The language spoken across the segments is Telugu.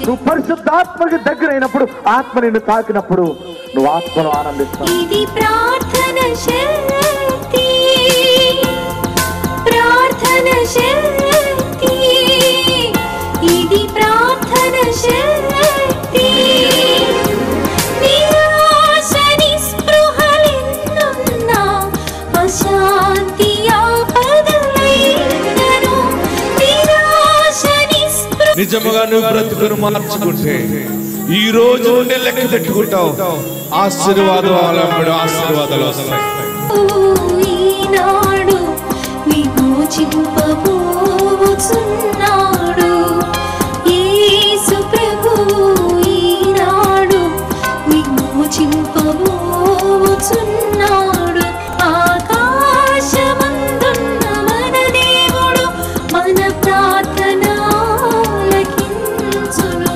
నువ్వు పరిశుద్ధాత్మకి దగ్గరైనప్పుడు, ఆత్మ నిన్ను తాకినప్పుడు నువ్వు ఆత్మను ఆనందిస్తావు. ఇది ప్రార్థన శక్తి, ప్రార్థన శక్తి, ఇది ప్రార్థన శక్తి. నిరాశ నిస్పృహలెన్నున్నా, అశాంతి ఆపదలైనను, నిరాశ నిస్పృహ. నిజముగా నువ్వు బ్రతుకును మార్చుకుంటే ఈ రోజు నుండి లెక్క పెట్టుకుంటావు. ఆశీర్వాదాలు వస్తాయి. ఈనాడు విమోచింపబోచున్నాడు యేసు ప్రభువు, ఈనాడు విమోచింపబోచున్నాడు. ఆకాశమందున్న మన దేవుడు మన ప్రార్థన ఆలకించును.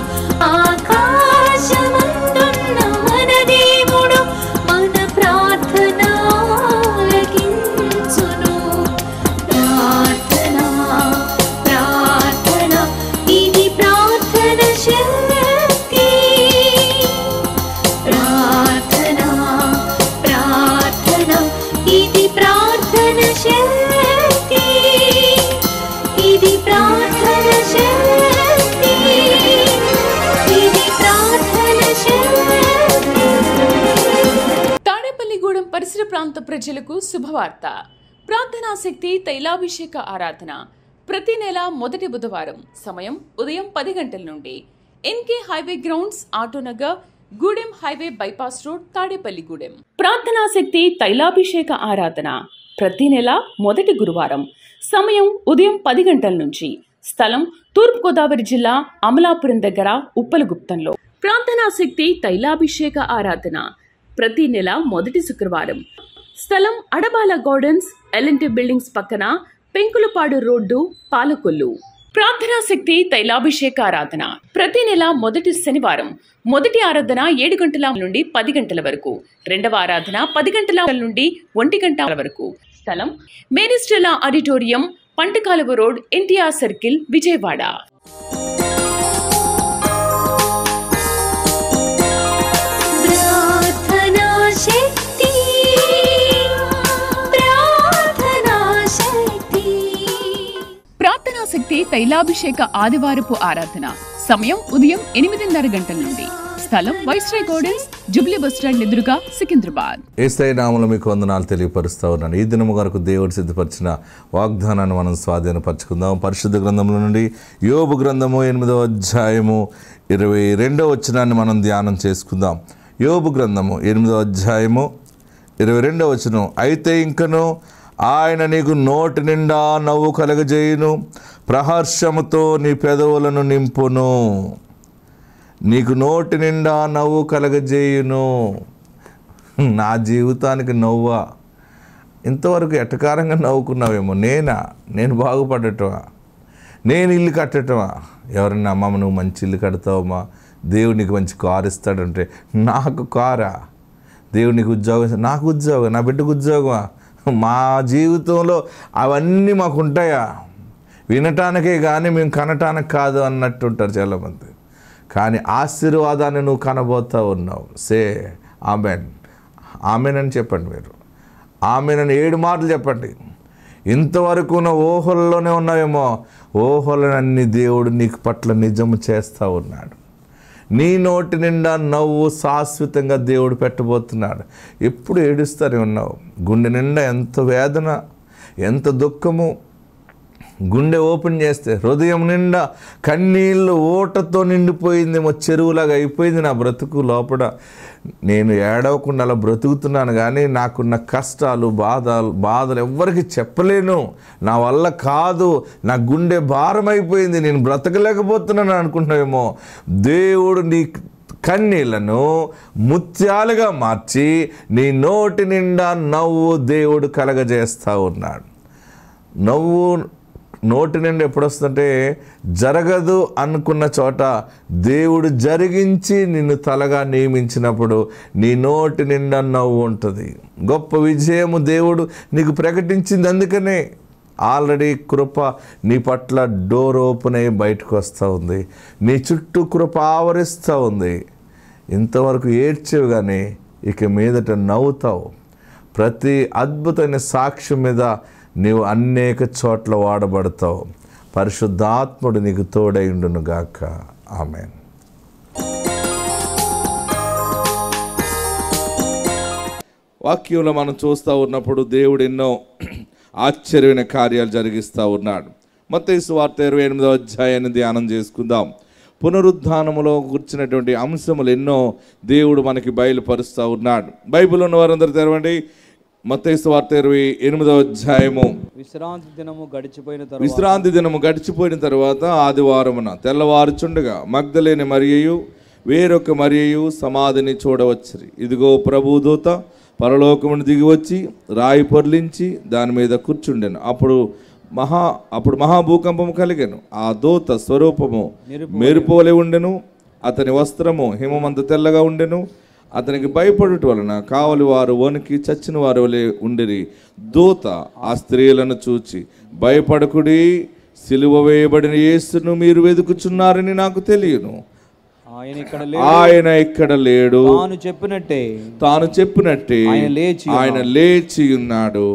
ఆకాశమందున్న మన దేవుడు మన ప్రార్థన ఆలకించును. ప్రార్థన, ప్రార్థన, ఇది ప్రార్థన శక్తి. ప్రార్థన, ప్రార్థన, ఇది ప్రార్థన శక్తి. ఇది ప్రార్థన శక్తి, ఇది ప్రార్థన శక్తి. తాడేపల్లిగూడెం పరిసర ప్రాంత ప్రజలకు శుభవార్త. ప్రార్థనా శక్తి తైలాభిషేక ఆరాధన ప్రతి నెల మొదటి బుధవారం. సమయం ఉదయం 10 గంటల నుండి. NK highway grounds, Autonagar, Gudem highway bypass road, Tadepalligudem. ప్రార్థనా శక్తి తైలాభిషేక ఆరాధన ప్రతి నెల మొదటి గురువారం. సమయం ఉదయం 10 గంటల నుంచి. స్థలం తూర్పుగోదావరి జిల్లా అమలాపురం దగ్గర ఉప్పలగుప్తంలో. ప్రార్థనా శక్తి తైలాభిషేక ఆరాధన ప్రతి నెల మొదటి శుక్రవారం. స్థలం అడబాల గార్డెన్స్, ఎల్ఎన్టీ బిల్డింగ్స్ పక్కన, పెంకులపాడు రోడ్డు, పాలకొల్లు. ప్రార్థనా శక్తి తైలాభిషేక ఆరాధన ప్రతి నెల మొదటి శనివారం. మొదటి ఆరాధన 7 గంటల నుండి 10 గంటల వరకు. రెండవ ఆరాధన 10 గంటల నుండి 1 గంట వరకు. స్థలం మేరీస్టెల్లా auditorium, పంటకాలువ road, NTR circle, Vijayawada. ప్రార్థనా శక్తి, ప్రార్థనా శక్తి. ప్రార్థనా శక్తి తైలాభిషేక ఆదివారపు ఆరాధన సమయం ఉదయం 8:30 గంటల నుండి. స్థలం వైస్రాయ్ గార్డెన్స్, జూబ్లీ బస్టాండ్ ఎదురుగా, సికింద్రాబాద్. యేసయ్య నామములో మీకు వందనాలు తెలియపరుస్తా ఉన్నాను. ఈ దినము వరకు దేవుడు సిద్ధపరిచిన వాగ్దానాన్ని మనం స్వాధీనపరచుకుందాం. పరిశుద్ధ గ్రంథంలో నుండి యోబు గ్రంథము 8వ అధ్యాయము 22వ వచనాన్ని మనం ధ్యానం చేసుకుందాం. యోబు గ్రంథము 8వ అధ్యాయము 22వ వచనం. అయితే ఇంకను ఆయన నీకు నోటి నిండా నవ్వు కలగజేయును, ప్రహర్షముతో నీ పెదవులను నింపును. నీకు నోటి నిండా నవ్వు కలగజేయును. నా జీవితానికి నవ్వా? ఇంతవరకు ఎటకారంగా నవ్వుకున్నావేమో. నేను బాగుపడటమా? నేను ఇల్లు కట్టటమా? ఎవరన్నా అమ్మమ్మ నువ్వు మంచి ఇల్లు కడతావమ్మా, దేవుడు నీకు మంచి కారు ఇస్తాడంటే, నాకు కారా? దేవుడు నీకు ఉద్యోగం, నాకు ఉద్యోగం, నా బిడ్డకు ఉద్యోగమా? మా జీవితంలో అవన్నీ మాకు ఉంటాయా? వినటానికే కానీ మేము కనటానికి కాదు అన్నట్టు ఉంటారు చాలామంది. కానీ ఆశీర్వాదాన్ని నువ్వు కనబోతా ఉన్నావు. సే ఆమెన్, ఆమెన్ అని చెప్పండి. మీరు ఆమెన్ అని 7 మాటలు చెప్పండి. ఇంతవరకు నువ్వు ఊహల్లోనే ఉన్నావేమో, ఊహలనన్నీ దేవుడు నీకు పట్ల నిజము చేస్తూ ఉన్నాడు. నీ నోటి నిండా నవ్వు శాశ్వతంగా దేవుడు పెట్టబోతున్నాడు. ఎప్పుడు ఏడుస్తూనే ఉన్నావు. గుండె నిండా ఎంత వేదన, ఎంత దుఃఖము. గుండె ఓపెన్ చేస్తే హృదయం నిండా కన్నీళ్ళు ఊటతో నిండిపోయిందేమో, చెరువులాగా అయిపోయింది నా బ్రతుకు. లోపల నేను ఏడవకుండా అలా బ్రతుకుతున్నాను, కానీ నాకున్న కష్టాలు బాధలు ఎవ్వరికి చెప్పలేను, నా వల్ల కాదు, నా గుండె భారం అయిపోయింది, నేను బ్రతకలేకపోతున్నాను అనుకుంటున్నావేమో. దేవుడు నీ కన్నీళ్లను ముత్యాలుగా మార్చి నీ నోటి నిండా నవ్వు దేవుడు కలగజేస్తూ ఉన్నాడు. నవ్వు నోటి నుండి ఎప్పుడు వస్తుందంటే, జరగదు అనుకున్న చోట దేవుడు జరిగించి నిన్ను తలగా నియమించినప్పుడు నీ నోటి నిండా నవ్వు ఉంటుంది. గొప్ప విజయము దేవుడు నీకు ప్రకటించింది. అందుకనే ఆల్రెడీ కృప నీ పట్ల డోర్ ఓపెన్ అయ్యి బయటకు వస్తూ ఉంది. నీ చుట్టూ కృప ఆవరిస్తూ ఉంది. ఇంతవరకు ఏడ్చేవు కానీ ఇక మీదట నవ్వుతావు. ప్రతి అద్భుతమైన సాక్ష్యం మీద నీవు అనేక చోట్ల వాడబడతావు. పరిశుద్ధాత్ముడు నీకు తోడైండును గాక. ఆమేన్. వాక్యంలో మనం చూస్తూ ఉన్నప్పుడు దేవుడు ఎన్నో ఆశ్చర్యమైన కార్యాలు జరిగిస్తూ ఉన్నాడు. మత్తయి సువార్త 28వ అధ్యాయాన్ని ధ్యానం చేసుకుందాం. పునరుద్ధానములో కూర్చున్నటువంటి అంశములు ఎన్నో దేవుడు మనకి బయలుపరుస్తూ ఉన్నాడు. బైబిల్ ఉన్న వారందరూ తెరవండి. మత్తయి సువార్త 28వ అధ్యాయము. విశ్రాంతి దినము గడిచిపోయిన తర్వాత ఆదివారమున తెల్లవారుచుండగా మగ్దలేని మరియయు వేరొక మరియయు సమాధిని చూడవచ్చిరి. ఇదిగో ప్రభు దూత పరలోకమును దిగి వచ్చి రాయి పొర్లించి దాని మీద కూర్చుండెను. అప్పుడు మహాభూకంపము కలిగెను. ఆ దూత స్వరూపము మెరుపోలే ఉండెను. అతని వస్త్రము హిమమంత తెల్లగా ఉండెను. అతనికి భయపడుట వలన కావలి వారు వణికి చచ్చిన వారి వలె ఉండిరి. దూత ఆ స్త్రీలను చూచి, భయపడకుడి, సిలువ వేయబడిన యేసును మీరు వెదుకుచున్నారని నాకు తెలియను. ఆయన ఇక్కడ లేడు. తాను చెప్పినట్టే ఆయన లేచి ఉన్నాడు.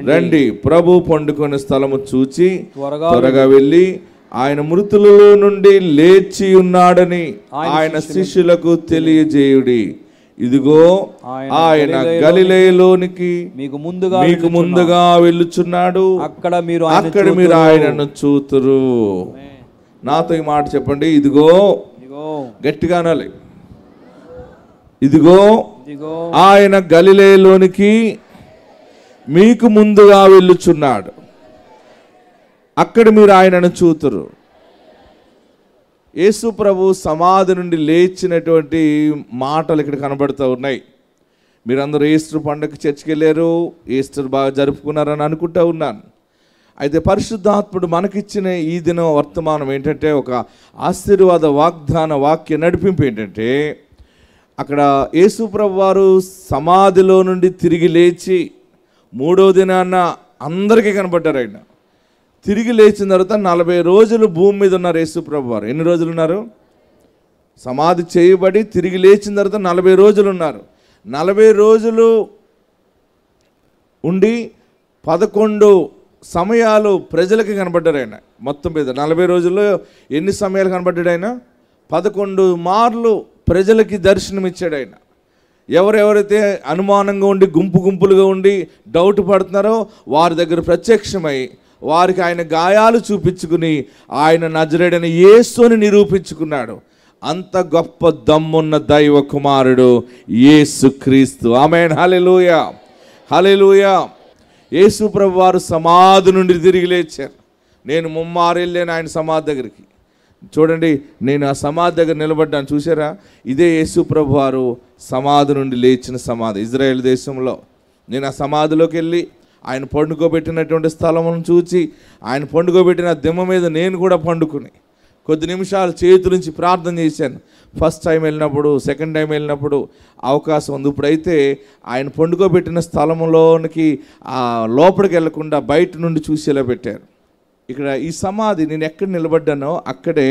రండి, ప్రభు పండుకున్న స్థలము చూచి త్వరగా వెళ్ళి ఆయన మృతులలో నుండి లేచి ఉన్నాడని ఆయన శిష్యులకు తెలియజేయుడి. ఇదిగో ఆయన గలిలయలోనికి మీకు ముందుగా వెళ్ళుచున్నాడు. అక్కడ మీరు ఆయనను చూతురు. నాతో ఈ మాట చెప్పండి. ఇదిగో, గట్టిగా అనాలి. ఇదిగో ఆయన గలిలయలోనికి మీకు ముందుగా వెళ్ళుచున్నాడు. అక్కడ మీరు ఆయనను చూతురు. యేసు ప్రభు సమాధి నుండి లేచినటువంటి మాటలు ఇక్కడ కనబడుతూ ఉన్నాయి. మీరందరూ ఈస్టర్ పండుగ చర్చికి వెళ్ళారు, ఈస్టర్ బాగా జరుపుకున్నారని అనుకుంటూ ఉన్నాను. అయితే పరిశుద్ధాత్ముడు మనకిచ్చిన ఈ దినం వర్తమానం ఏంటంటే, ఒక ఆశీర్వాద వాగ్దాన వాక్య నడిపింపు ఏంటంటే, అక్కడ యేసు ప్రభు వారు సమాధిలో నుండి తిరిగి లేచి 3వ దినాన్న అందరికీ కనబడ్డారు. ఆయన తిరిగి లేచిన తర్వాత 40 రోజులు భూమి మీద ఉన్నారు యేసు ప్రభు వారు. ఎన్ని రోజులు ఉన్నారు? సమాధి చేయబడి తిరిగి లేచిన తర్వాత 40 రోజులు ఉన్నారు. 40 రోజులు ఉండి 11 సమయాలు ప్రజలకి కనబడ్డారు ఆయన. మొత్తం మీద 40 రోజుల్లో ఎన్ని సమయాలు కనబడ్డాడు ఆయన? 11 మార్లు ప్రజలకి దర్శనమిచ్చాడు ఆయన. ఎవరెవరైతే అనుమానంగా ఉండి గుంపులుగా ఉండి డౌట్ పడుతున్నారో వారి దగ్గర ప్రత్యక్షమై వారికి ఆయన గాయాలు చూపించుకుని ఆయన నజరేయుడైన యేసుని నిరూపించుకున్నాడు. అంత గొప్ప దమ్మున్న దైవ కుమారుడు యేసుక్రీస్తు. ఆమేన్. హల్లెలూయా, హల్లెలూయా. యేసు ప్రభు వారు సమాధి నుండి తిరిగి లేచారు. నేను 3 వెళ్ళాను ఆయన సమాధి దగ్గరికి. చూడండి, నేను ఆ సమాధి దగ్గర నిలబడ్డాను, చూసారా? ఇదే యేసు ప్రభు వారు సమాధి నుండి లేచిన సమాధి ఇజ్రాయెల్ దేశంలో. నేను ఆ సమాధిలోకి వెళ్ళి ఆయన పండుకోబెట్టినటువంటి స్థలమును చూచి ఆయన పండుకోబెట్టిన దిమ్మ మీద నేను కూడా పండుకుని కొద్ది నిమిషాలు చేతులుంచి ప్రార్థన చేశాను. ఫస్ట్ టైం వెళ్ళినప్పుడు, సెకండ్ టైం వెళ్ళినప్పుడు అవకాశం ఉంది. ఇప్పుడైతే ఆయన పండుకోబెట్టిన స్థలంలోనికి లోపలికి వెళ్లకుండా బయట నుండి చూసేలా పెట్టారు. ఇక్కడ ఈ సమాధి నేను ఎక్కడ నిలబడ్డానో అక్కడే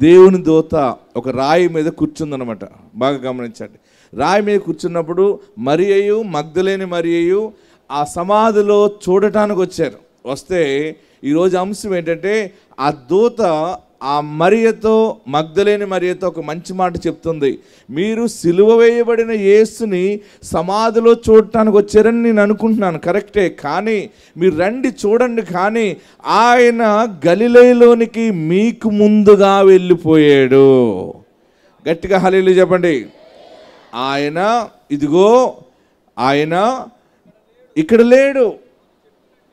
దేవుని దూత ఒక రాయి మీద కూర్చుందనమాట. బాగా గమనించండి. రాయి మీద కూర్చున్నప్పుడు మరియయు, మగ్దలేని మరియయు ఆ సమాధిలో చూడటానికి వచ్చారు. వస్తే ఈరోజు అంశం ఏంటంటే, ఆ దూత ఆ మరియతో, మగ్దలేని మరియతో ఒక మంచి మాట చెప్తుంది. మీరు సిలువ వేయబడిన యేసుని సమాధిలో చూడటానికి వచ్చారని నేను అనుకుంటున్నాను, కరెక్టే. కానీ మీరు రండి చూడండి, కానీ ఆయన గలిలయలోనికి మీకు ముందుగా వెళ్ళిపోయాడు. గట్టిగా హల్లెలూయా చెప్పండి. ఆయన, ఇదిగో ఆయన ఇక్కడ లేడు,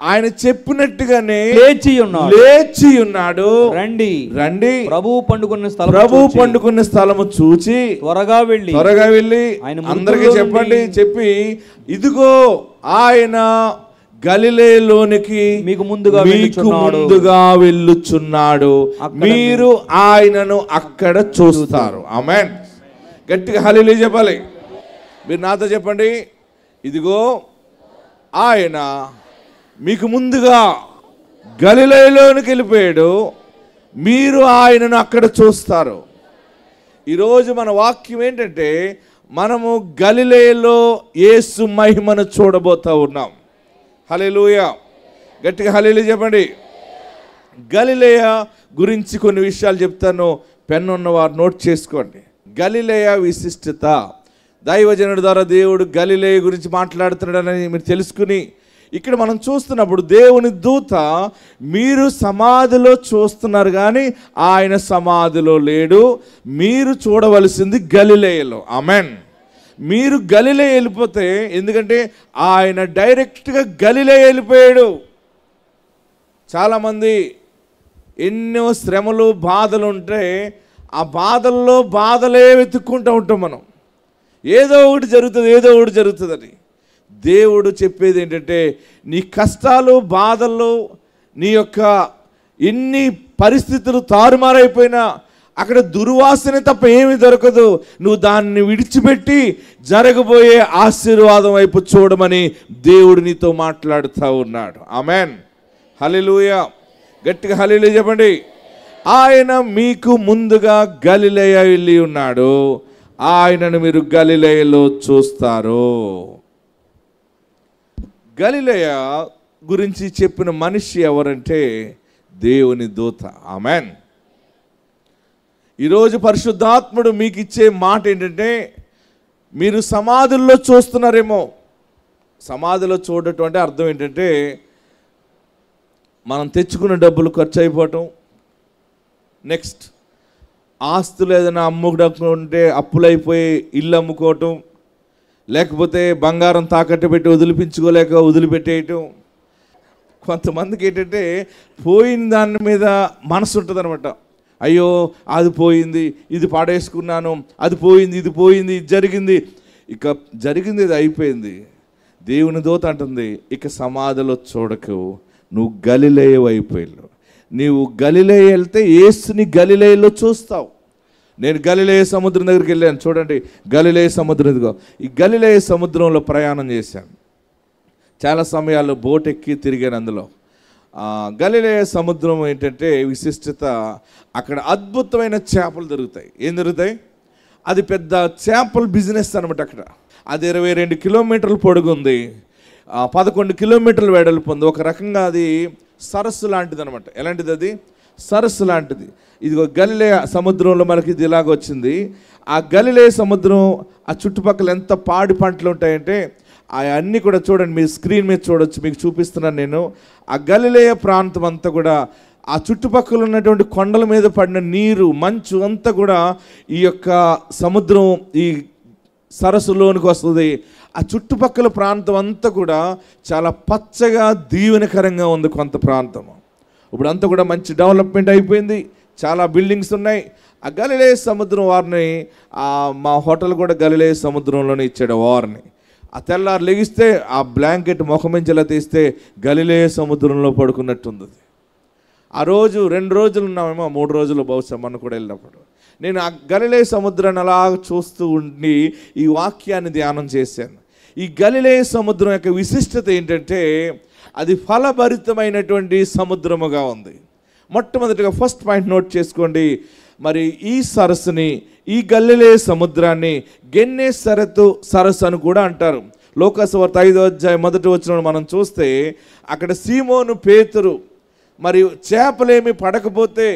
ఆయన చెప్పినట్టుగానే లేచి ఉన్నాడు. రండి ప్రభు పండుకున్న స్థలము చూచి త్వరగా వెళ్ళి అందరికీ చెప్పండి. చెప్పి ఇదిగో ఆయన గలిలయలోనికి మీకు ముందుగా వెళ్ళుచున్నాడు, మీరు ఆయనను అక్కడ చూస్తారు. ఆమేన్. గట్టిగా హల్లెలూయా చెప్పాలి. మీరు నాతో చెప్పండి. ఇదిగో ఆయన మీకు ముందుగా గలిలయలోనికి వెళ్ళిపోయాడు. మీరు ఆయనను అక్కడ చూస్తారు. ఈరోజు మన వాక్యం ఏంటంటే, మనము గలిలయలో యేసు మహిమను చూడబోతా ఉన్నాం. హల్లెలూయా, గట్టిగా హల్లెలూయా చెప్పండి. గలిలయ గురించి కొన్ని విషయాలు చెప్తాను, పెన్ను ఉన్నవారు నోట్ చేసుకోండి. గలిలయ విశిష్టత, దైవజనుడి ద్వారా దేవుడు గలిలయ గురించి మాట్లాడుతున్నాడని మీరు తెలుసుకుని, ఇక్కడ మనం చూస్తున్నప్పుడు దేవుని దూత, మీరు సమాధిలో చూస్తున్నారు కానీ ఆయన సమాధిలో లేడు, మీరు చూడవలసింది గలిలయలో. ఆమెన్. మీరు గలిలయ వెళ్ళిపోతే, ఎందుకంటే ఆయన డైరెక్ట్గా గలిలయ వెళ్ళిపోయాడు. చాలామంది ఎన్నో శ్రమలు బాధలు ఉంటే ఆ బాధల్లో బాధలే వెతుక్కుంటూ ఉంటాం మనం. ఏదో ఒకటి జరుగుతుందని. దేవుడు చెప్పేది ఏంటంటే, నీ కష్టాలు బాధల్లో, నీ యొక్క ఎన్ని పరిస్థితులు తారుమారైపోయినా అక్కడ దుర్వాసన తప్ప ఏమీ దొరకదు. నువ్వు దాన్ని విడిచిపెట్టి జరగబోయే ఆశీర్వాదం వైపు చూడమని దేవుడు నీతో మాట్లాడుతూ ఉన్నాడు. ఆమెన్. హల్లెలూయా, గట్టిగా హల్లెలూయా చెప్పండి. ఆయన మీకు ముందుగా గలిలయ వెళ్ళి ఉన్నాడు, ఆయనను మీరు గలిలయలో చూస్తారు. గలిలయ గురించి చెప్పిన మనిషి ఎవరంటే దేవుని దూత. ఆమెన్. ఈరోజు పరిశుద్ధాత్ముడు మీకు ఇచ్చే మాట ఏంటంటే, మీరు సమాధుల్లో చూస్తున్నారేమో. సమాధిలో చూడటం అంటే అర్థం ఏంటంటే, మనం తెచ్చుకున్న డబ్బులు ఖర్చు అయిపోవటం, నెక్స్ట్ ఆస్తులు ఏదైనా అమ్ముకుంటే అప్పులైపోయి ఇల్లు అమ్ముకోవటం, లేకపోతే బంగారం తాకట్టు పెట్టి వదిలిపించుకోలేక వదిలిపెట్టేయటం. కొంతమందికి ఏంటంటే పోయిన దాని మీద మనసు ఉంటుంది అనమాట. అయ్యో అది పోయింది, ఇది పాడేసుకున్నాను, అది పోయింది, ఇది పోయింది, ఇది జరిగింది. ఇక జరిగింది, ఇది అయిపోయింది. దేవుని దూత అంటుంది, ఇక సమాధిలో చూడకు, నువ్వు గలిలయ అయిపోయావు. నీవు గలిలయ వెళ్తే యేసుని గలిలయలో చూస్తావు. నేను గలిలయ సముద్రం దగ్గరికి వెళ్ళాను. చూడండి, గలిలయ సముద్రం ఇదిగో. ఈ గలిలయ సముద్రంలో ప్రయాణం చేశాను. చాలా సమయాల్లో బోట్ ఎక్కి తిరిగాను. అందులో గలిలయ సముద్రం ఏంటంటే విశిష్టత, అక్కడ అద్భుతమైన చేపలు దొరుకుతాయి. ఏం దొరుకుతాయి? అది పెద్ద చేపల బిజినెస్ అనమాట. అక్కడ అది 22 కిలోమీటర్ల పొడుగుంది, 11 కిలోమీటర్ల వెడల్పు ఉంది. ఒక రకంగా అది సరస్సు లాంటిది అనమాట. ఎలాంటిది? అది సరస్సు లాంటిది. ఇదిగో గలిలయ సముద్రంలో మనకి ఇది ఇలాగొచ్చింది. ఆ గలిలయ సముద్రం ఆ చుట్టుపక్కల ఎంత పాడి పంటలు ఉంటాయంటే అవన్నీ కూడా చూడండి, మీరు స్క్రీన్ మీద చూడొచ్చు, మీకు చూపిస్తున్నాను నేను. ఆ గలిలయ ప్రాంతం అంతా కూడా, ఆ చుట్టుపక్కల ఉన్నటువంటి కొండల మీద పడిన నీరు, మంచు అంతా కూడా ఈ యొక్క సముద్రం ఈ సరస్సులోనికి వస్తుంది. ఆ చుట్టుపక్కల ప్రాంతం అంతా కూడా చాలా పచ్చగా దీవెనకరంగా ఉంది. కొంత ప్రాంతం ఇప్పుడు అంతా కూడా మంచి డెవలప్మెంట్ అయిపోయింది, చాలా బిల్డింగ్స్ ఉన్నాయి. ఆ గలిలయ సముద్రం వారిని, మా హోటల్ కూడా గలిలయ సముద్రంలోనే ఇచ్చాడు వారిని. ఆ తెల్లారు లెగిస్తే ఆ బ్లాంకెట్ ముఖమించేలా తీస్తే గలిలయ సముద్రంలో పడుకున్నట్టుంది. ఆ రోజు 2 రోజులు ఉన్నామేమో, 3 రోజులు బహుశా మనం కూడా వెళ్ళినప్పుడు నేను ఆ గలిలయ సముద్రాన్ని అలా చూస్తూ ఉండి ఈ వాక్యాన్ని ధ్యానం చేశాను. ఈ గలిలయ సముద్రం యొక్క విశిష్టత ఏంటంటే, అది ఫలభరితమైనటువంటి సముద్రముగా ఉంది. మొట్టమొదటిగా ఫస్ట్ పాయింట్ నోట్ చేసుకోండి. మరి ఈ సరస్సుని, ఈ గలిలయ సముద్రాన్ని గెన్నేసరెతు సరస్సు అని కూడా అంటారు. లోకాసువార్త 5వ అధ్యాయం 1వ వచనం మనం చూస్తే, అక్కడ సీమోను పేతురు మరి చేపలేమి పడకపోతే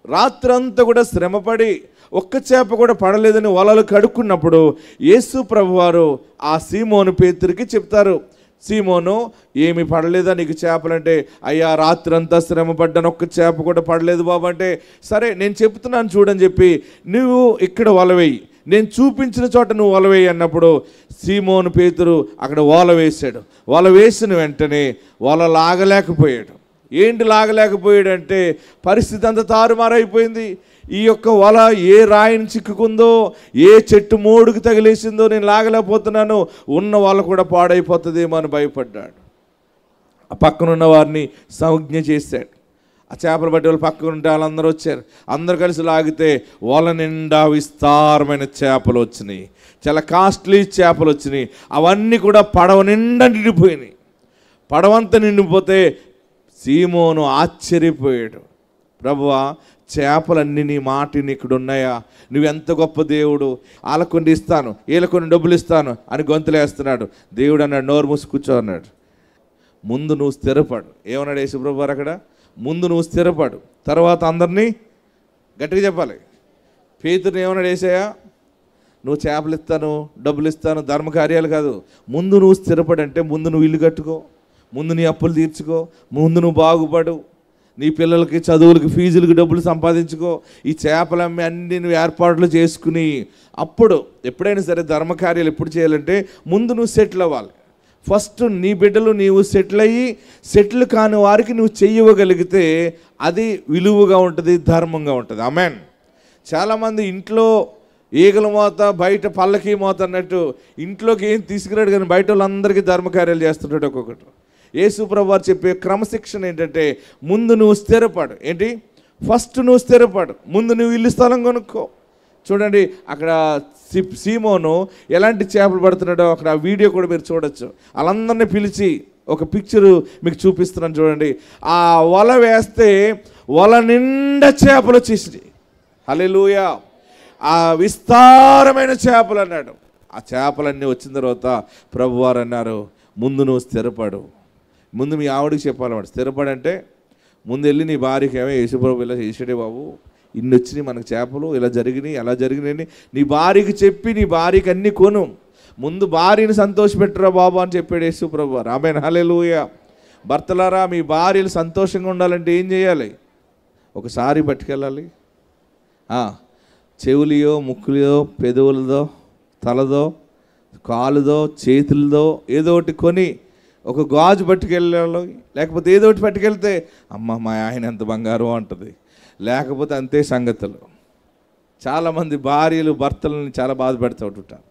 రాత్రంతా కూడా శ్రమపడి ఒక్క చేప కూడా పడలేదని వలలు కడుక్కున్నప్పుడు యేసు ప్రభువారు ఆ సీమోను పేతురికి చెప్తారు, సీమోను ఏమి పడలేదా నీకు చేపలంటే, అయ్యా రాత్రంతా శ్రమ పడ్డాను, ఒక్క చేప కూడా పడలేదు బాబు అంటే, సరే నేను చెప్తున్నాను చూడని చెప్పి నువ్వు ఇక్కడ వలవేయి, నేను చూపించిన చోట నువ్వు వలవేయి అన్నప్పుడు సీమోను పేతురు అక్కడ వల వేశాడు. వల వేసిన వెంటనే వల లాగలేకపోయాడు. ఏంటి లాగలేకపోయాడంటే, పరిస్థితి అంతా తారుమారైపోయింది. ఈ యొక్క వల ఏ రాయిని చిక్కుకుందో, ఏ చెట్టు మోడుకు తగిలేసిందో నేను లాగలేకపోతున్నాను, ఉన్న వల కూడా పాడైపోతుందేమో అని భయపడ్డాడు. ఆ పక్కనున్న వారిని సంజ్ఞ చేశాడు. ఆ చేపలు పట్టే వాళ్ళు పక్కన ఉంటే వాళ్ళందరూ వచ్చారు. అందరూ కలిసి లాగితే వల నిండా విస్తారమైన చేపలు వచ్చినాయి, చాలా కాస్ట్లీ చేపలు వచ్చినాయి. అవన్నీ కూడా పడవ నిండా నిండిపోయినాయి. పడవంతా నిండిపోతే సీమోను ఆశ్చర్యపోయాడు. ప్రభువా, చేపలన్నీ నీ మాటిని ఇక్కడ ఉన్నాయా? నువ్వెంత గొప్ప దేవుడు, వాళ్ళ కొన్ని ఇస్తాను, వీళ్ళ కొన్ని డబ్బులు ఇస్తాను అని గొంతులేస్తున్నాడు. దేవుడు అన్నాడు, నోరు మూసి కూర్చో అన్నాడు. ముందు నువ్వు స్థిరపడు. ఏమన్నాడు యేసుప్రభు వారు అక్కడ? ముందు నువ్వు స్థిరపడు, తర్వాత అందరినీ గట్టిగా చెప్పాలి. పేతురుని ఏమన్నాడు యేసయ్య? నువ్వు చేపలు ఇస్తాను, డబ్బులు ఇస్తాను, ధర్మకార్యాలు కాదు, ముందు నువ్వు స్థిరపడు. అంటే ముందు నువ్వు ఇల్లు కట్టుకో, ముందు నీ అప్పులు తీర్చుకో, ముందు నువ్వు బాగుపడు, నీ పిల్లలకి చదువులకి ఫీజులకి డబ్బులు సంపాదించుకో, ఈ చేపలమ్మి అన్ని నువ్వు ఏర్పాట్లు చేసుకుని అప్పుడు ఎప్పుడైనా సరే ధర్మకార్యాలు ఎప్పుడు చేయాలంటే ముందు నువ్వు సెటిల్ అవ్వాలి. ఫస్ట్ నీ బిడ్డలు నీవు సెటిల్ అయ్యి, సెటిల్ కాని వారికి నువ్వు చెయ్యగలిగితే అది విలువగా ఉంటుంది, ధర్మంగా ఉంటుంది. ఆమెన్. చాలామంది ఇంట్లో ఈగల మోత, బయట పల్లకి మోత అన్నట్టు ఇంట్లోకి ఏం తీసుకురాడు, కానీ బయట వాళ్ళందరికీ ధర్మకార్యాలు చేస్తుంటాడు ఒక్కొక్కటి. యేసుప్రభు వారు చెప్పే క్రమశిక్షణ ఏంటంటే ముందు నువ్వు స్థిరపడు. ఏంటి? ఫస్ట్ నువ్వు స్థిరపడు, ముందు నువ్వు ఇల్లు స్థలం కొనుక్కో. చూడండి అక్కడ సీమోను ఎలాంటి చేపలు పడుతున్నాడో అక్కడ ఆ వీడియో కూడా మీరు చూడొచ్చు. వాళ్ళందరినీ పిలిచి ఒక పిక్చరు మీకు చూపిస్తున్నాను చూడండి. ఆ వల వేస్తే వల నిండా చేపలు వచ్చేసి, హల్లెలూయా, ఆ విస్తారమైన చేపలు అన్నాడు. ఆ చేపలన్నీ వచ్చిన తర్వాత ప్రభువారు అన్నారు, ముందు నువ్వు స్థిరపడు. ముందు మీ ఆవిడికి చెప్పాలన్నమాట. స్థిరపడంటే ముందు వెళ్ళి నీ భార్యకి ఏమో యేసుప్రభు ఇలా చేసాడే బాబు, ఇన్ని వచ్చినాయి మనకు చేపలు, ఇలా జరిగినాయి అలా జరిగినాయి నీ భార్యకి చెప్పి నీ భార్యకి అన్నీ కొను. ముందు భార్యని సంతోషపెట్టురా బాబు అని చెప్పాడు యేసుప్రభు వారు. ఆమేన్, హల్లెలూయా. భర్తలారా, మీ భార్యలు సంతోషంగా ఉండాలంటే ఏం చేయాలి? ఒకసారి పట్టుకెళ్ళాలి. చెవులియో, ముక్కులియో, పెదవులదో, తలదో, కాలుదో, చేతులదో ఏదో ఒకటి కొని ఒక గాజు పట్టుకెళ్ళాలి. లేకపోతే ఏదో ఒకటి పట్టుకెళ్తే అమ్మ మా ఆయన ఎంత బంగారం అంటుంది. లేకపోతే అంతే సంగతులు. చాలామంది భార్యలు భర్తలను చాలా బాధ పెడుతూ ఉంటుంటారు.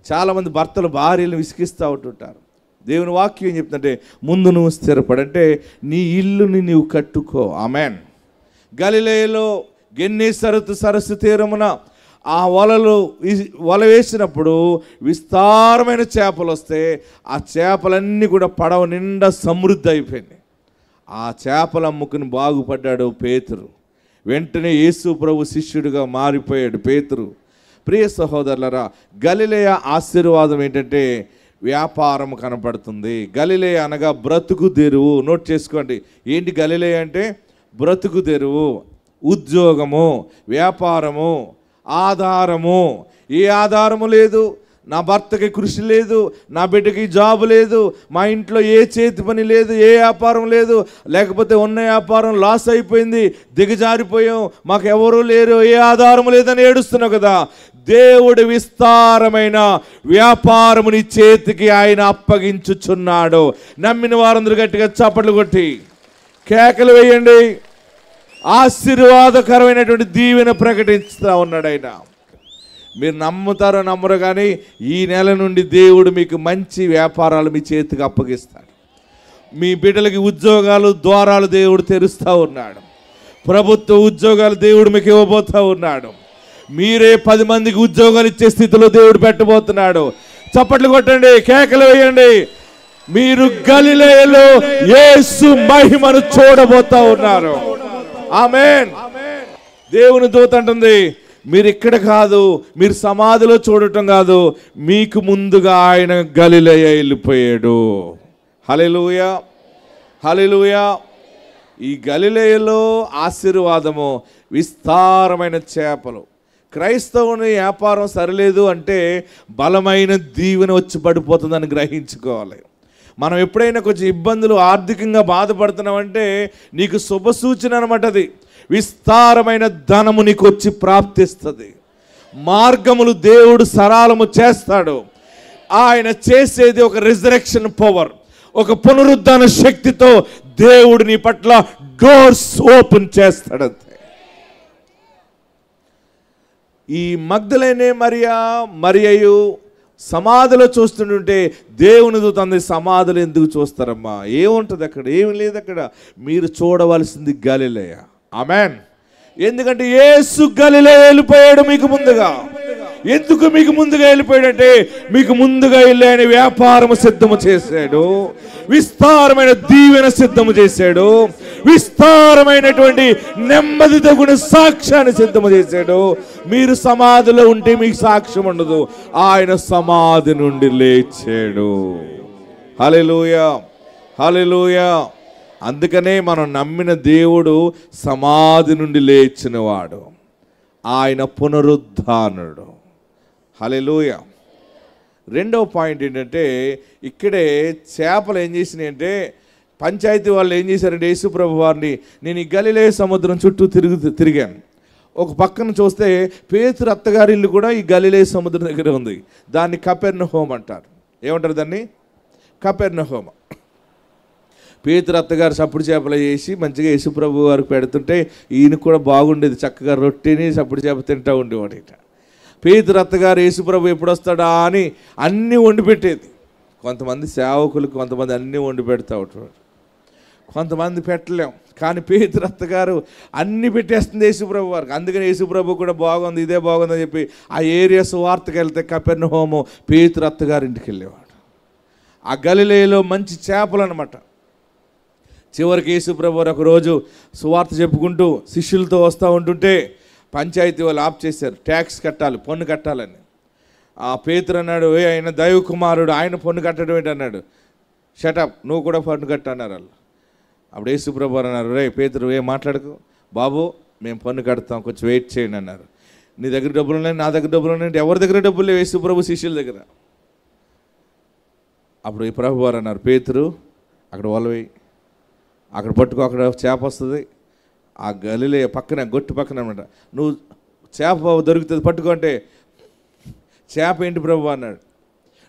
చాలామంది భర్తలు భార్యలను విసిగిస్తూ ఉంటుంటారు. దేవుని వాక్యం ఏం చెప్తుందంటే ముందు నువ్వు స్థిరపడంటే నీ ఇల్లుని నీవు కట్టుకో. ఆమెన్. గలిలయలో గెన్నేసరతు సరస్సు తీరమున ఆ వల వేసినప్పుడు విస్తారమైన చేపలు వస్తే ఆ చేపలన్నీ కూడా పడవ నిండా సమృద్ధి అయిపోయింది. ఆ చేపలు అమ్ముకుని బాగుపడ్డాడు పేతురు. వెంటనే యేసు ప్రభు శిష్యుడిగా మారిపోయాడు పేతురు. ప్రియ సహోదరులరా, గలిలయ ఆశీర్వాదం ఏంటంటే వ్యాపారం కనపడుతుంది. గలిలయ అనగా బ్రతుకు తెరువు. నోట్ చేసుకోండి. ఏంటి గలిలయ అంటే? బ్రతుకు తెరువు, ఉద్యోగము, వ్యాపారము, ఆధారము. ఏ ఆధారము లేదు, నా భర్తకి కృషి లేదు, నా బిడ్డకి జాబు లేదు, మా ఇంట్లో ఏ చేతి పని లేదు, ఏ వ్యాపారం లేదు, లేకపోతే ఉన్న వ్యాపారం లాస్ అయిపోయింది, దిగజారిపోయాం, మాకు ఎవరూ లేరు, ఏ ఆధారము లేదని ఏడుస్తున్నావు కదా. దేవుడు విస్తారమైన వ్యాపారముని చేతికి ఆయన అప్పగించుచున్నాడు. నమ్మిన వారందరూ గట్టిగా చప్పట్లు కొట్టి కేకలు వేయండి. ఆశీర్వాదకరమైనటువంటి దీవెన ప్రకటిస్తూ ఉన్నాడు ఆయన. మీరు నమ్ముతారో నమ్మరో కానీ ఈ నెల నుండి దేవుడు మీకు మంచి వ్యాపారాలు మీ చేతికి అప్పగిస్తాడు. మీ బిడ్డలకి ఉద్యోగాలు ద్వారాలు దేవుడు తెరుస్తూ ఉన్నాడు. ప్రభుత్వ ఉద్యోగాలు దేవుడు మీకు ఇవ్వబోతూ ఉన్నాడు. మీరే 10 మందికి ఉద్యోగాలు ఇచ్చే స్థితిలో దేవుడు పెట్టబోతున్నాడు. చప్పట్లు కొట్టండి, కేకలు వేయండి. మీరు గలిలయలో యేసు మహిమను చూడబోతా ఉన్నారు. ఆమేన్. దేవుని దూత అంటుంది, మీరు ఇక్కడ కాదు, మీరు సమాధిలో చూడటం కాదు, మీకు ముందుగా ఆయన గలిలయ వెళ్ళిపోయాడు. హల్లెలూయా, హల్లెలూయా. ఈ గలిలయలో ఆశీర్వాదము, విస్తారమైన చేపలు. క్రైస్తవుని వ్యాపారం సరిలేదు అంటే బలమైన దీవెన వచ్చి పడిపోతుందని గ్రహించుకోవాలి. మనం ఎప్పుడైనా కొంచెం ఇబ్బందులు ఆర్థికంగా బాధపడుతున్నామంటే నీకు శుభ సూచన అనమాట. అది విస్తారమైన ధనము నీకు వచ్చి ప్రాప్తిస్తుంది. మార్గములు దేవుడు సరళము చేస్తాడు. ఆయన చేసేది ఒక రిజరెక్షన్ పవర్, ఒక పునరుద్ధాన శక్తితో దేవుడు నీ పట్ల డోర్స్ ఓపెన్ చేస్తాడు. ఈ మగ్దలేనే మరియయు సమాధిలో చూస్తుంటే దేవుని దూత అంది, సమాధులు ఎందుకు చూస్తారమ్మా? ఏముంటుంది అక్కడ? ఏమి లేదు అక్కడ. మీరు చూడవలసింది గలిలయ. ఆమేన్. ఎందుకంటే యేసు గలిలయ వెళ్ళిపోయాడు మీకు ముందుగా. ఎందుకు మీకు ముందుగా వెళ్ళిపోయాడంటే మీకు ముందుగా వెళ్ళి ఆయన వ్యాపారము సిద్ధము చేశాడు, విస్తారమైన దీవెన సిద్ధము చేశాడు, విస్తారమైనటువంటి నెమ్మది తగున సాక్ష్యాన్ని సిద్ధము చేశాడు. మీరు సమాధిలో ఉంటే మీకు సాక్ష్యం ఉండదు, ఆయన సమాధి నుండి లేచాడు. హల్లెలూయా, హల్లెలూయా. అందుకనే మనం నమ్మిన దేవుడు సమాధి నుండి లేచినవాడు, ఆయన పునరుద్ధానుడు. హల్లెలూయా. రెండవ పాయింట్ ఏంటంటే ఇక్కడే చేపలు ఏం చేసినాయి అంటే, పంచాయతీ వాళ్ళు ఏం చేశారంటే యేసుప్రభు వారిని, నేను ఈ గలిలయ సముద్రం చుట్టూ తిరిగాను. ఒక పక్కన చూస్తే పేతురు అత్తగారి ఇల్లు కూడా ఈ గలిలయ సముద్రం దగ్గర ఉంది. దాన్ని కపెర్నహూమ్ అంటారు. ఏమంటారు దాన్ని? కపెర్నహూమ్. పేతురు అత్తగారు సప్పుడు చేపలు చేసి మంచిగా యేసుప్రభు వారికి పెడుతుంటే ఈయన కూడా బాగుండేది, చక్కగా రొట్టెని సప్పుడు చేప తింటూ ఉండేవాడు. ఇట పేతురు అత్తగారు యేసుప్రభు ఎప్పుడు వస్తాడా అని అన్నీ వండి పెట్టేది. కొంతమంది సేవకులకు కొంతమంది అన్నీ వండి పెడతా ఉంటారు, కొంతమంది పెట్టలేం. కానీ పేతురు అత్తగారు అన్నీ పెట్టేస్తుంది యేసుప్రభు వారికి. అందుకని యేసుప్రభు కూడా బాగుంది, ఇదే బాగుందని చెప్పి ఆ ఏరియా సువార్తకి వెళ్తే కపెర్నహూము పేతురు అత్తగారి ఇంటికి వెళ్ళేవాడు. ఆ గలిలయలో మంచి చేపలు అనమాట. చివరికి యేసుప్రభు వారు ఒకరోజు సువార్త చెప్పుకుంటూ శిష్యులతో వస్తూ ఉంటుంటే పంచాయతీ వాళ్ళు ఆప్ చేశారు, ట్యాక్స్ కట్టాలి, పన్ను కట్టాలని. ఆ పేతురు అన్నాడు, ఆయన దైవ కుమారుడు, ఆయన పన్ను కట్టడం ఏంటి అన్నాడు. షటప్, నువ్వు కూడా పన్ను కట్ట అన్నారు వాళ్ళు. అప్పుడు యేసుప్రభు వారు అన్నారు, రే పేతురు ఏం మాట్లాడకు బాబు, మేము పన్ను కడతాం, కొంచెం వెయిట్ చేయండి అన్నారు. నీ దగ్గర డబ్బులు ఉన్నాయి, నా దగ్గర డబ్బులు ఉన్నాయి, ఎవరి దగ్గర డబ్బులు లేవు, యేసుప్రభు శిష్యుల దగ్గర. అప్పుడు ఈ ప్రభు వారు అన్నారు, పేతురు అక్కడ వలవేయి, అక్కడ పట్టుకో, అక్కడ చేప వస్తుంది, ఆ గలిలయ పక్కన గొట్టు పక్కన అనమాట, నువ్వు చేప దొరుకుతుంది పట్టుకో అంటే, చేప ఏంటి ప్రభు అన్నాడు.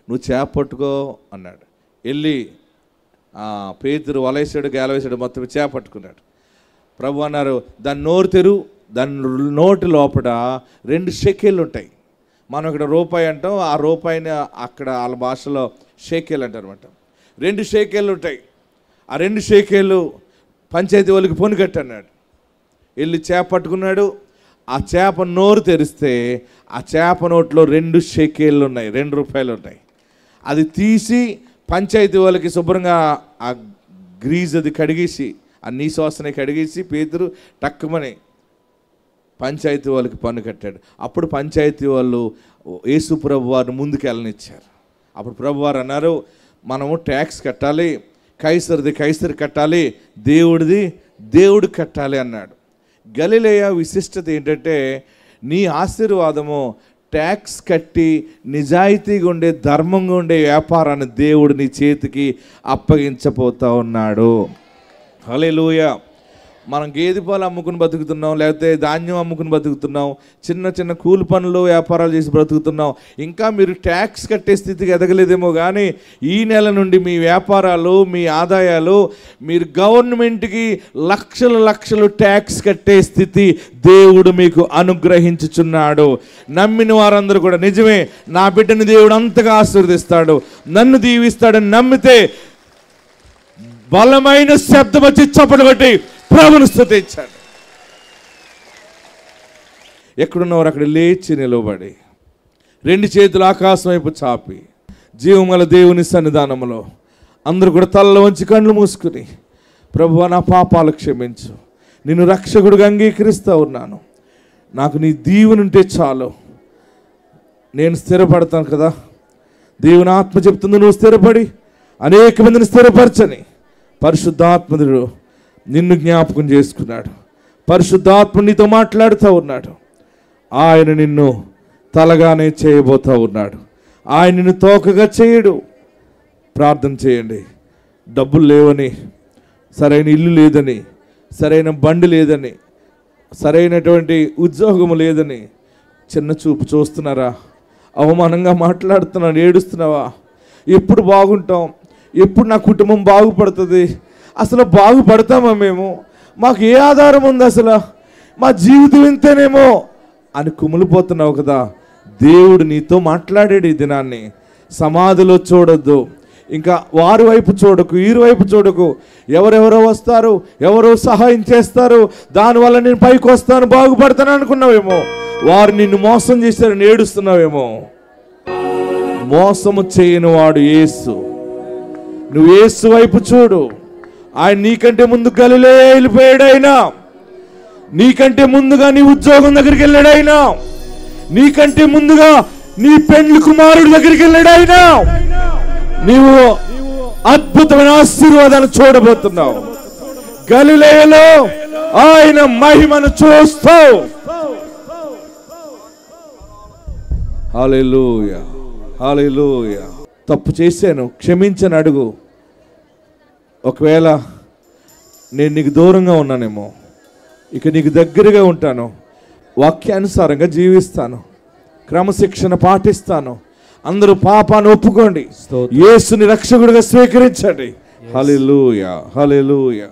నువ్వు చేప పట్టుకో అన్నాడు. వెళ్ళి పేతురు వలేసాడు, గేలవేసాడు, మొత్తం చేప పట్టుకున్నాడు. ప్రభు అన్నారు, దాని నోరు తెరు, దాని నోటి లోపల 2 షెకెళ్ళు ఉంటాయి. మనం ఇక్కడ రూపాయి అంటాం, ఆ రూపాయిని అక్కడ వాళ్ళ భాషలో షేకేలు అంటారు అనమాట. 2 షేకేళ్ళు ఉంటాయి. ఆ 2 షేకేళ్ళు పంచాయతీ వాళ్ళకి పన్ను కట్టన్నాడు. వెళ్ళి చేప పట్టుకున్నాడు. ఆ చేప నోరు తెరిస్తే ఆ చేప నోట్లో 2 షేకేళ్ళు ఉన్నాయి, 2 రూపాయలు ఉన్నాయి. అది తీసి పంచాయతీ వాళ్ళకి శుభ్రంగా ఆ గ్రీజ్ అది కడిగేసి, ఆ నీశ్వాసని కడిగేసి పేతురు టక్కుమని పంచాయతీ వాళ్ళకి పన్ను కట్టాడు. అప్పుడు పంచాయతీ వాళ్ళు యేసు ప్రభు వారిని ముందుకు వెళ్ళనిచ్చారు. అప్పుడు ప్రభు వారు అన్నారు, మనము ట్యాక్స్ కట్టాలి, కైసరిది కైసరి కట్టాలి, దేవుడిది దేవుడు కట్టాలి అన్నాడు. గలిలయ విశిష్టత ఏంటంటే, నీ ఆశీర్వాదము ట్యాక్స్ కట్టి నిజాయితీగా ఉండే, ధర్మంగా ఉండే వ్యాపారాన్ని దేవుడు నీ చేతికి అప్పగించబోతా ఉన్నాడు. హల్లెలూయా. మనం గేదె పాలు అమ్ముకుని బతుకుతున్నాం, లేకపోతే ధాన్యం అమ్ముకుని బతుకుతున్నాం, చిన్న చిన్న కూలి పనులు వ్యాపారాలు చేసి బ్రతుకుతున్నాం. ఇంకా మీరు ట్యాక్స్ కట్టే స్థితికి ఎదగలేదేమో, కానీ ఈ నెల నుండి మీ వ్యాపారాలు, మీ ఆదాయాలు, మీరు గవర్నమెంట్కి లక్షలు ట్యాక్స్ కట్టే స్థితి దేవుడు మీకు అనుగ్రహించుచున్నాడు. నమ్మిన వారందరూ కూడా నిజమే, నా బిడ్డని దేవుడు అంతగా ఆశీర్వదిస్తాడు, నన్ను దీవిస్తాడని నమ్మితే బలమైన శబ్దం వచ్చి చప్పట్లు కొట్టి ప్రభువును స్తుతించాడు. ఎక్కడున్నవారు అక్కడ లేచి నిలబడి 2 చేతులు ఆకాశం వైపు చాపి జీవముల దేవుని సన్నిధానంలో అందరూ కూడా తలలో వంచి కళ్ళు మూసుకుని, ప్రభువా నా పాపాలు క్షమించు, నిన్ను రక్షకుడిగా అంగీకరిస్తూ ఉన్నాను, నాకు నీ దీవెనుంటే చాలు, నేను స్థిరపడతాను కదా. దేవుని ఆత్మ చెప్తుంది, నువ్వు స్థిరపడి అనేక మందిని స్థిరపరచని. పరిశుద్ధాత్ముడు నిన్ను జ్ఞాపకం చేసుకున్నాడు, పరిశుద్ధాత్మ నీతో మాట్లాడుతూ ఉన్నాడు. ఆయన నిన్ను తలగానే చేయబోతూ ఉన్నాడు, ఆయన నిన్ను తోకగా చేయడు. ప్రార్థన చేయండి. డబ్బులు లేవని, సరైన ఇల్లు లేదని, సరైన బండి లేదని, సరైనటువంటి ఉద్యోగము లేదని చిన్న చూపు చూస్తున్నారా? అవమానంగా మాట్లాడుతున్నాను, ఏడుస్తున్నావా? ఎప్పుడు బాగుంటాం, ఎప్పుడు నా కుటుంబం బాగుపడుతుంది, అసలు బాగుపడతామా మేము, మాకు ఏ ఆధారం ఉంది, అసలు మా జీవితం ఇంతేనేమో అని కుమిలిపోతున్నావు కదా. దేవుడు నీతో మాట్లాడాడు ఈ దినాన్ని. సమాధిలో చూడొద్దు, ఇంకా వారి వైపు చూడకు, వీరి వైపు చూడకు. ఎవరెవరో వస్తారు, ఎవరో సహాయం చేస్తారు, దానివల్ల నేను పైకి వస్తాను, బాగుపడతాను అనుకున్నావేమో. వారు నిన్ను మోసం చేశారని ఏడుస్తున్నావేమో. మోసము చేయని వాడు యేసు. నువ్వు యేసు వైపు చూడు. ఆయన నీకంటే ముందు గలిలయ వెళ్ళిపోయాడైనా, నీకంటే ముందుగా నీ ఉద్యోగం దగ్గరికి వెళ్ళాడైనా, నీకంటే ముందుగా నీ పెండ్లి కుమారుడి దగ్గరికి వెళ్ళాడైనా, నీవు అద్భుతమైన ఆశీర్వాదాలు చూడబోతున్నావు. గలిలయలో ఆయన మహిమను చూస్తావు. హల్లెలూయా, హల్లెలూయా. తప్పు చేశాను, క్షమించని అడుగు. ఒకవేళ నేను నీకు దూరంగా ఉన్నానేమో, ఇక నీకు దగ్గరగా ఉంటాను. వాక్యానుసారంగా జీవిస్తాను, క్రమశిక్షణ పాటిస్తాను. అందరూ పాపాన్ని ఒప్పుకోండి, యేసుని రక్షకుడిగా స్వీకరించండి. హల్లెలూయా, హల్లెలూయా.